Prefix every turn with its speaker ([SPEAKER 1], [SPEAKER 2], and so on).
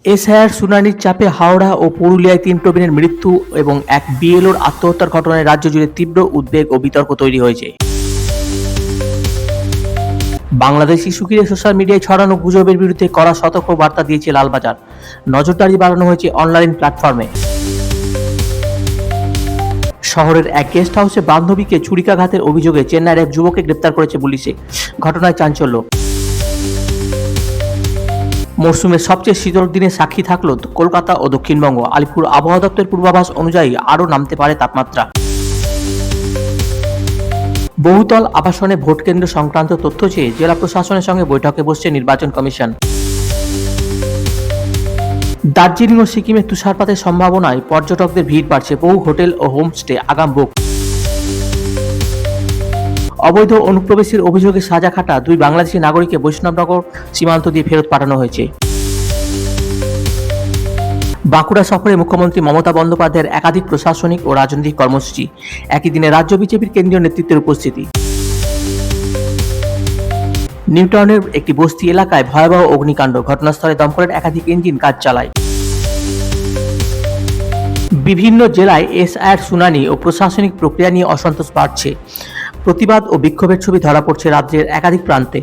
[SPEAKER 1] SIR শুনানির চাপে হাওড়া ও পুরুলিয়ায় ৩ প্রবীণের মৃত্যু এবং এক বিএলওর আত্মহত্যার ঘটনায় রাজ্য জুড়ে তীব্র উদ্বেগ ও বিতর্ক তৈরি হয়েছে। বাংলাদেশ ইস্যু ঘিরে সোশ্যাল মিডিয়ায় ছড়ানো গুজবের বিরুদ্ধে কড়া সতর্ক বার্তা দিয়েছে লালবাজার। নজরদারি বাড়ানো হয়েছে অনলাইন প্ল্যাটফর্মে। শহরের এক গেস্ট হাউসে বান্ধবীকে ছুরিকাঘাতের অভিযোগে চেন্নাইয়ের এক যুবককে গ্রেপ্তার করেছে পুলিশে। ঘটনায় চাঞ্চল্য। মরশুমের সবচেয়ে শীতল দিনে সাক্ষী থাকলো কলকাতা ও দক্ষিণবঙ্গ। আলিপুর আবহাওয়া দপ্তরের পূর্বাভাস অনুযায়ী আরও নামতে পারে তাপমাত্রা। বহুতল আবাসনে ভোট কেন্দ্র সংক্রান্ত তথ্য চেয়ে জেলা প্রশাসনের সঙ্গে বৈঠকে বসছে নির্বাচন কমিশন। দার্জিলিং ও সিকিমে তুষারপাতের সম্ভাবনায় পর্যটকদের ভিড় বাড়ছে। বহু হোটেল ও হোমস্টে আগাম বুক। অবৈধ অনুপ্রবেশের অভিযোগে সাজা খাটা 2 বাংলাদেশি নাগরিককে বৈষ্ণবনগর সীমান্ত দিয়ে ফেরত পাঠানো হয়েছে। বাঁকুড়া সফরে মুখ্যমন্ত্রী মমতা বন্দ্যোপাধ্যায়ের একাধিক প্রশাসনিক ও রাজনৈতিক কর্মসূচি। একই দিনে রাজ্য বিজেপির কেন্দ্রীয় নেতৃত্বের উপস্থিতি। নিউটাউনের একটি বস্তি এলাকায় ভয়াবহ অগ্নিকাণ্ড। ঘটনাস্থলে দমকলের একাধিক ইঞ্জিন কাজ চালায়। বিভিন্ন জেলায় এসআইআর শুনানি ও প্রশাসনিক প্রক্রিয়া নিয়ে অসন্তোষ বাড়ছে। প্রতিবাদ ও বিক্ষোভের ছবি ধরা পড়ছে রাজ্যের একাধিক প্রান্তে।